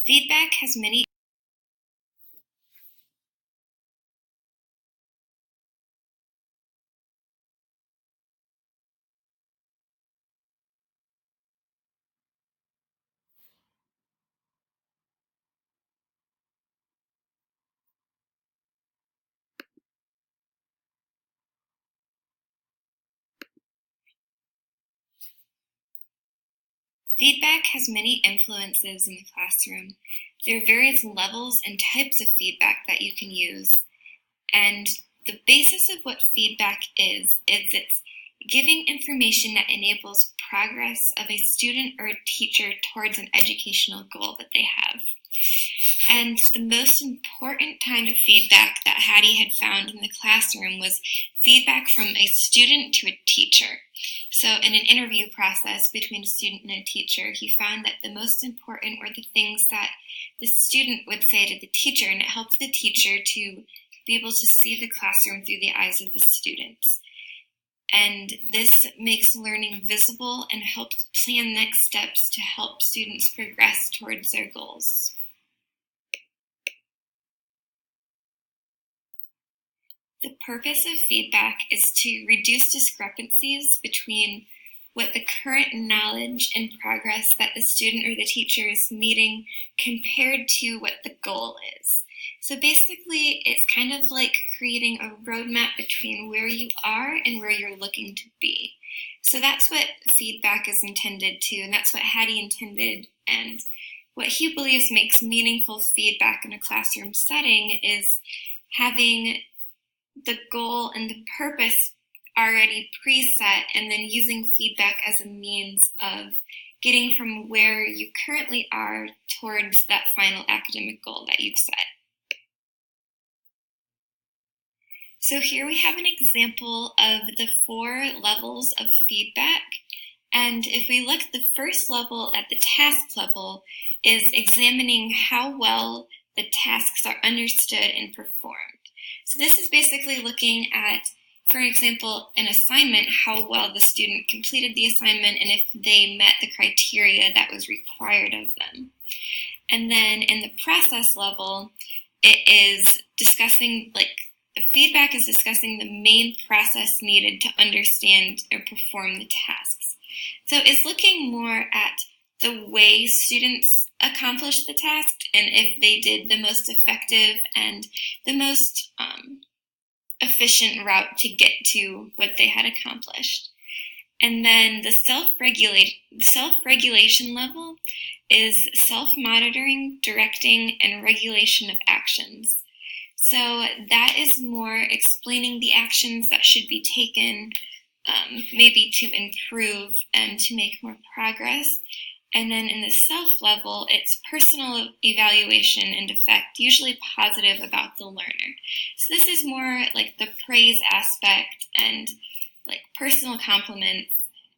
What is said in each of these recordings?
Feedback has many Feedback has many influences in the classroom. There are various levels and types of feedback that you can use. And the basis of what feedback is it's giving information that enables progress of a student or a teacher towards an educational goal that they have. And the most important kind of feedback that Hattie had found in the classroom was feedback from a student to a teacher. So in an interview process between a student and a teacher, he found that the most important were the things that the student would say to the teacher, and it helped the teacher to be able to see the classroom through the eyes of the students. And this makes learning visible and helps plan next steps to help students progress towards their goals. The purpose of feedback is to reduce discrepancies between what the current knowledge and progress that the student or the teacher is meeting compared to what the goal is. So basically, it's kind of like creating a roadmap between where you are and where you're looking to be. So that's what feedback is intended to, and that's what Hattie intended. And what he believes makes meaningful feedback in a classroom setting is having the goal and the purpose already preset, and then using feedback as a means of getting from where you currently are towards that final academic goal that you've set. So here we have an example of the 4 levels of feedback. And if we look at the first level at the task level is examining how well the tasks are understood and performed. So this is basically looking at, for example, an assignment, how well the student completed the assignment and if they met the criteria that was required of them. And then in the process level, it is discussing, the feedback is discussing the main process needed to understand or perform the tasks. So it's looking more at the way students accomplish the task and if they did the most effective and the most efficient route to get to what they had accomplished. And then the self-regulation level is self-monitoring, directing, and regulation of actions. So that is more explaining the actions that should be taken, maybe to improve and to make more progress. And then in the self level, it's personal evaluation and effect, usually positive about the learner. So this is more like the praise aspect and like personal compliments,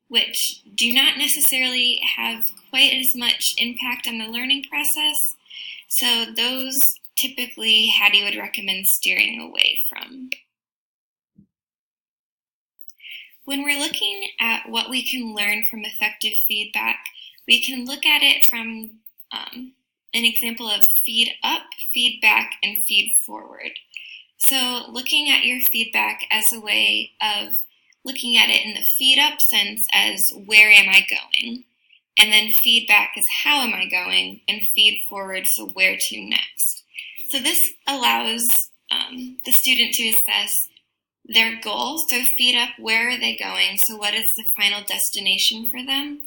which do not necessarily have quite as much impact on the learning process. So those typically Hattie would recommend steering away from. When we're looking at what we can learn from effective feedback, we can look at it from an example of feed up, feedback, and feed forward. So looking at your feedback as a way of looking at it in the feed up sense as where am I going? And then feedback is how am I going? And feed forward, so where to next. So this allows the student to assess their goals. So feed up, where are they going? So what is the final destination for them?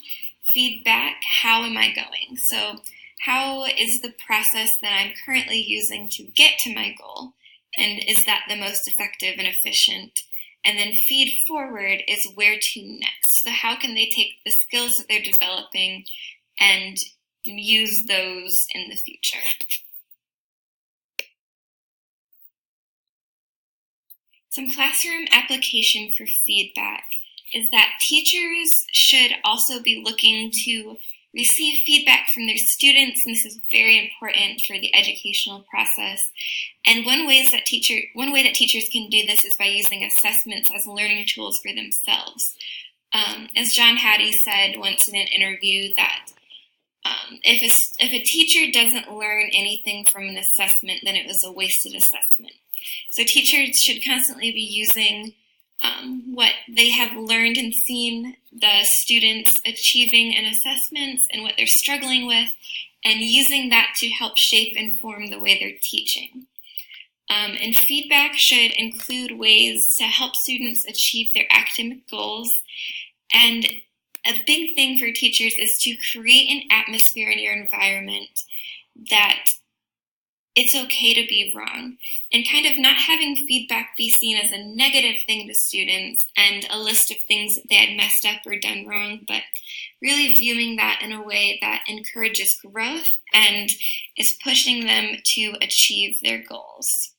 Feedback, how am I going? So how is the process that I'm currently using to get to my goal? And is that the most effective and efficient? And then feed forward is where to next. So how can they take the skills that they're developing and use those in the future? Some classroom application for feedback is that teachers should also be looking to receive feedback from their students, and this is very important for the educational process. And one way that teachers can do this is by using assessments as learning tools for themselves. As John Hattie said once in an interview, that if a teacher doesn't learn anything from an assessment, then it was a wasted assessment. So teachers should constantly be using what they have learned and seen the students achieving in assessments and what they're struggling with, and using that to help shape and form the way they're teaching. And feedback should include ways to help students achieve their academic goals. And a big thing for teachers is to create an atmosphere in your environment that it's okay to be wrong, and kind of not having feedback be seen as a negative thing to students and a list of things that they had messed up or done wrong, but really viewing that in a way that encourages growth and is pushing them to achieve their goals.